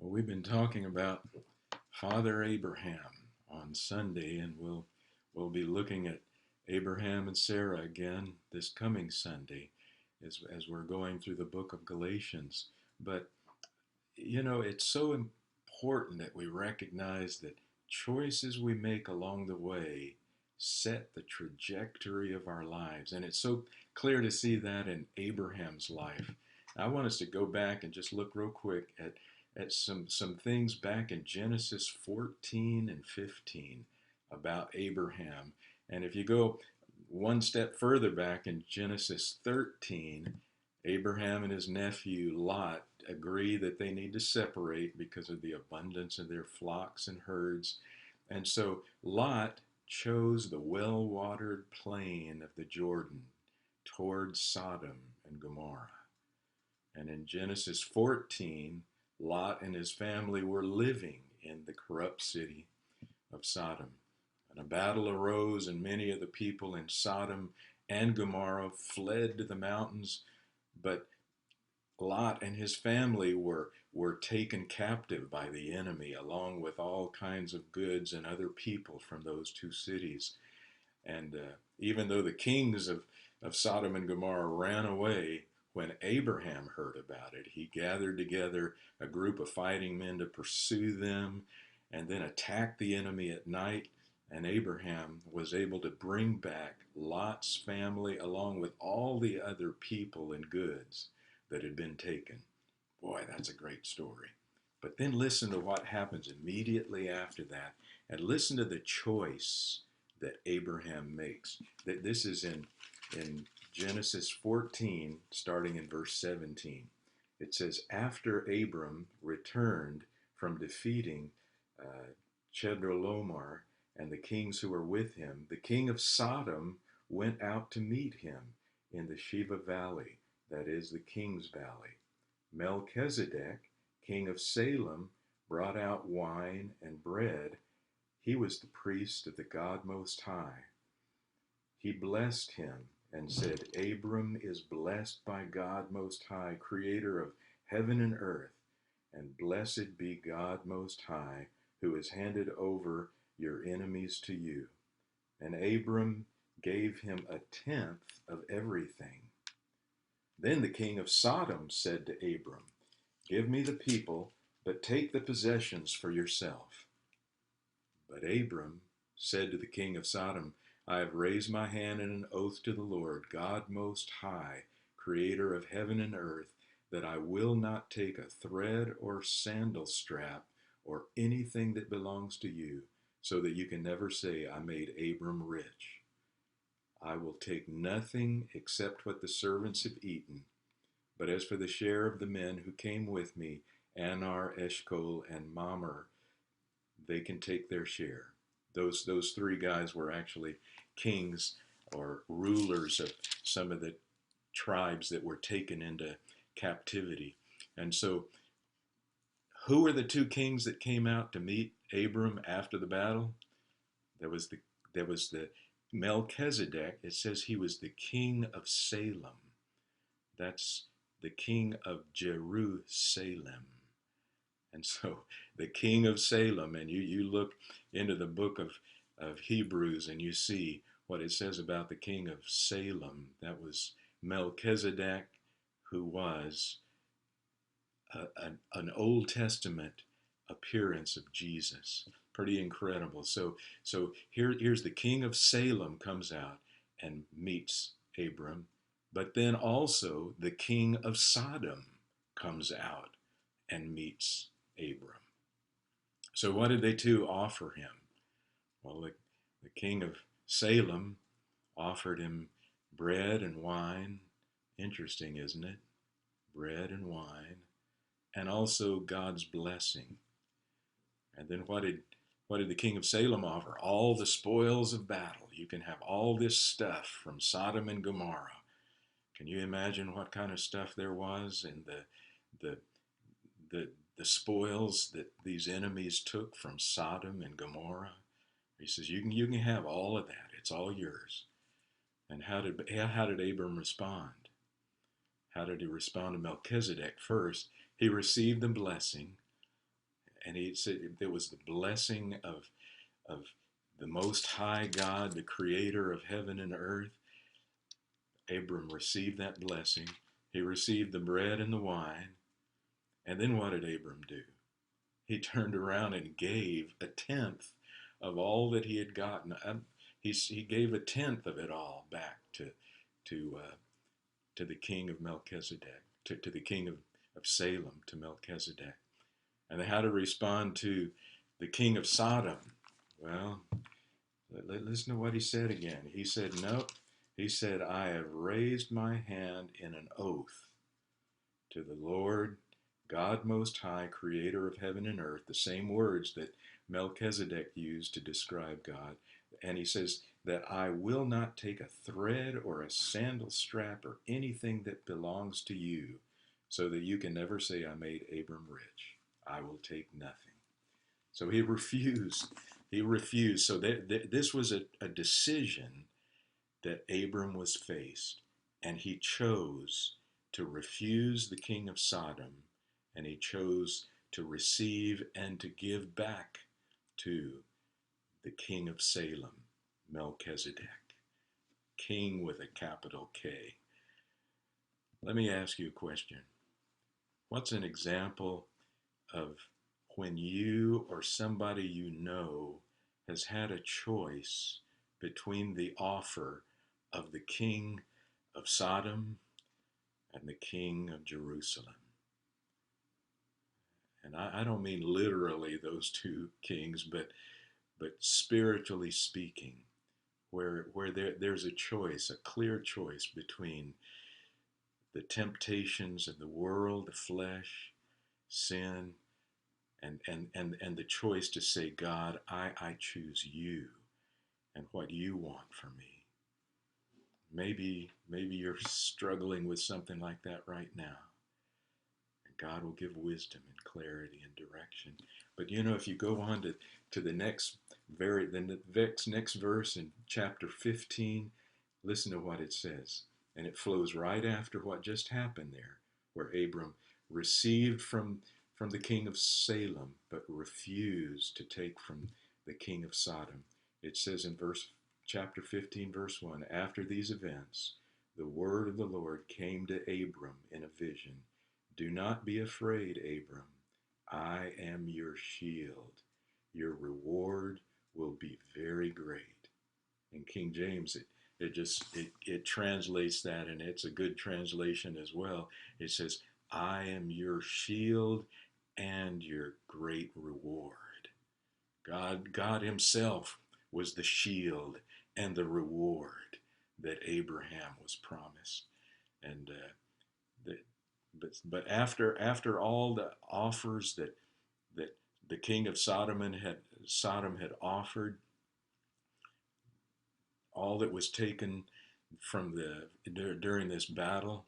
Well, we've been talking about Father Abraham on Sunday, and we'll be looking at Abraham and Sarah again this coming Sunday as we're going through the book of Galatians. But it's so important that we recognize that choices we make along the way set the trajectory of our lives. And it's so clear to see that in Abraham's life. I want us to go back and just look real quick at some things back in Genesis 14 and 15 about Abraham. And if you go one step further back in Genesis 13, Abraham and his nephew Lot agree that they need to separate because of the abundance of their flocks and herds. And so Lot chose the well watered plain of the Jordan towards Sodom and Gomorrah. And in Genesis 14, Lot and his family were living in the corrupt city of Sodom. And a battle arose, and many of the people in Sodom and Gomorrah fled to the mountains. But Lot and his family were taken captive by the enemy, along with all kinds of goods and other people from those two cities. And even though the kings of Sodom and Gomorrah ran away, when Abraham heard about it, he gathered together a group of fighting men to pursue them and then attack the enemy at night. And Abraham was able to bring back Lot's family along with all the other people and goods that had been taken. Boy, that's a great story. But then listen to what happens immediately after that, and listen to the choice that Abraham makes. That this is in Genesis 14, starting in verse 17. It says, after Abram returned from defeating Chedorlaomer and the kings who were with him, the king of Sodom went out to meet him in the Sheba Valley, that is, the King's Valley. Melchizedek, king of Salem, brought out wine and bread. He was the priest of the God Most High. He blessed him and said, Abram is blessed by God Most High, creator of heaven and earth, and blessed be God Most High, who has handed over your enemies to you. And Abram gave him a tenth of everything. Then the king of Sodom said to Abram, give me the people, but take the possessions for yourself. But Abram said to the king of Sodom, I have raised my hand in an oath to the Lord, God Most High, creator of heaven and earth, that I will not take a thread or sandal strap or anything that belongs to you, so that you can never say, I made Abram rich. I will take nothing except what the servants have eaten. But as for the share of the men who came with me, Anar, Eshcol, and Mamre, they can take their share. Those three guys were actually kings or rulers of some of the tribes that were taken into captivity. And so, who were the two kings that came out to meet Abram after the battle? There was the Melchizedek. It says he was the king of Salem. That's the king of Jerusalem. And so the king of Salem, and you look into the book of Hebrews and you see what it says about the king of Salem. That was Melchizedek, who was an Old Testament appearance of Jesus. Pretty incredible. So here's the king of Salem comes out and meets Abram, but then also the king of Sodom comes out and meets Abram. So what did they two offer him? Well, the king of Salem offered him bread and wine. Interesting, isn't it? Bread and wine, and also God's blessing. And then what did the king of Salem offer? All the spoils of battle. You can have all this stuff from Sodom and Gomorrah. Can you imagine what kind of stuff there was in the the spoils that these enemies took from Sodom and Gomorrah? He says, you can have all of that. It's all yours. And how did Abram respond? How did he respond to Melchizedek? First, he received the blessing, And he said it was the blessing of the Most High God, the creator of heaven and earth. Abram received that blessing. He received the bread and the wine. And then what did Abram do? He turned around and gave a tenth of all that he had gotten. He gave a tenth of it all back to the king of Melchizedek, to the king of Salem, to Melchizedek. And they had to respond to the king of Sodom. Well, listen to what he said again. He said, nope. He said, I have raised my hand in an oath to the Lord, God Most High, creator of heaven and earth, the same words that Melchizedek used to describe God. And he says that I will not take a thread or a sandal strap or anything that belongs to you, so that you can never say I made Abram rich. I will take nothing. So he refused. He refused. So this was a decision that Abram was faced, and he chose to refuse the king of Sodom, and he chose to receive and to give back to the king of Salem, Melchizedek, king with a capital K. Let me ask you a question. What's an example of when you or somebody you know has had a choice between the offer of the king of Sodom and the king of Jerusalem? And I don't mean literally those two kings, but spiritually speaking, where there's a choice, a clear choice between the temptations of the world, the flesh, sin, and the choice to say, God, I choose you and what you want for me. Maybe you're struggling with something like that right now. And God will give wisdom and clarity and direction. But if you go on to the next verse in chapter 15, listen to what it says. And it flows right after what just happened there, where Abram received from the king of Salem, but refused to take from the king of Sodom. It says in chapter 15, verse 1, after these events, the word of the Lord came to Abram in a vision. Do not be afraid, Abram. I am your shield. Your reward will be very great. In King James, it translates that, and it's a good translation as well. It says, I am your shield and your great reward. God himself was the shield and the reward that Abraham was promised. And but after all the offers that the king of Sodom had offered, all that was taken from during this battle,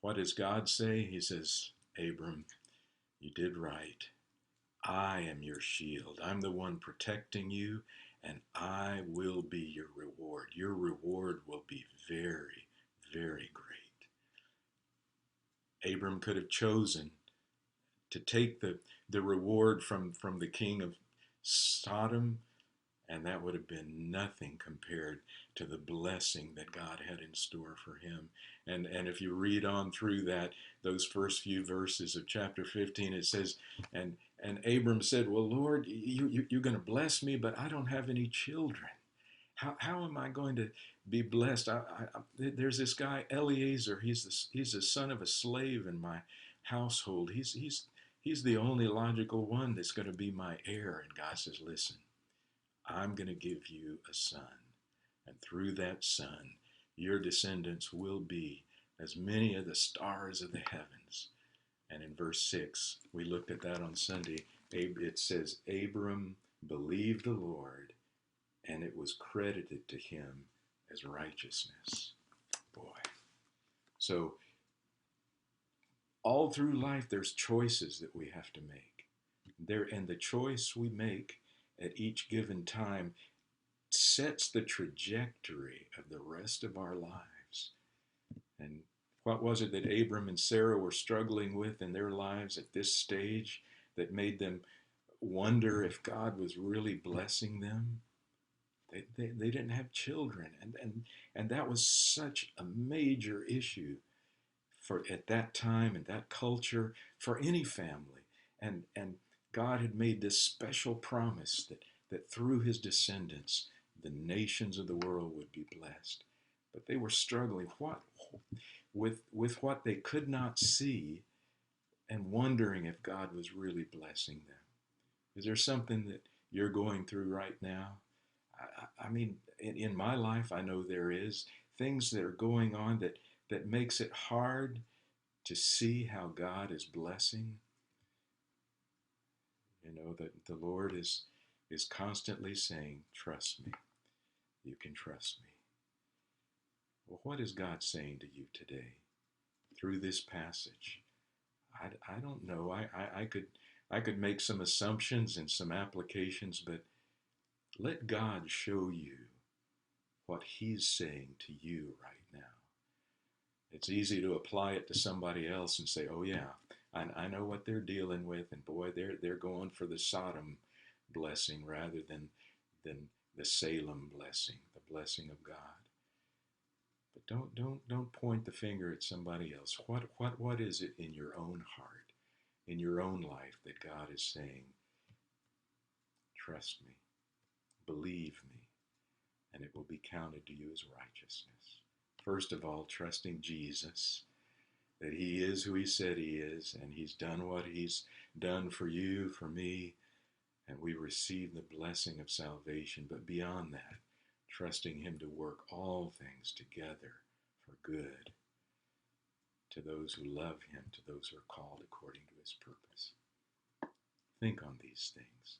what does God say? He says, Abram, you did right. I am your shield. I'm the one protecting you, and I will be your reward. Your reward will be very, very great. Abram could have chosen to take the reward from the king of Sodom, and that would have been nothing compared to the blessing that God had in store for him. And if you read on through those first few verses of chapter 15, it says, and Abram said, well, Lord, you're going to bless me, but I don't have any children. How am I going to be blessed? There's this guy, Eliezer. He's the son of a slave in my household. He's the only logical one that's going to be my heir. And God says, listen, I'm going to give you a son. And through that son, your descendants will be as many of the stars of the heavens. And in verse 6, we looked at that on Sunday. It says, Abram believed the Lord, and it was credited to him as righteousness. Boy. So all through life, there's choices that we have to make. And the choice we make at each given time sets the trajectory of the rest of our lives. And what was it that Abram and Sarah were struggling with in their lives at this stage that made them wonder if God was really blessing them. They didn't have children, and that was such a major issue for at that time and that culture for any family. And God had made this special promise that through his descendants the nations of the world would be blessed. But they were struggling with what they could not see and wondering if God was really blessing them. Is there something that you're going through right now? I mean, in my life, I know there is things that are going on that makes it hard to see how God is blessing. You know, that the Lord is constantly saying, trust me. You can trust me. Well, what is God saying to you today through this passage? I don't know. I could make some assumptions and some applications, but let God show you what he's saying to you right now. It's easy to apply it to somebody else and say, oh yeah, I know what they're dealing with, and boy, they're going for the Sodom blessing rather than the Salem blessing, the blessing of God. But don't point the finger at somebody else. What is it in your own heart, in your own life that God is saying, trust me, believe me, and it will be counted to you as righteousness. First of all, trusting Jesus, that he is who he said he is, and he's done what he's done for you, for me, and we receive the blessing of salvation. But beyond that, trusting him to work all things together for good to those who love him, to those who are called according to his purpose. Think on these things.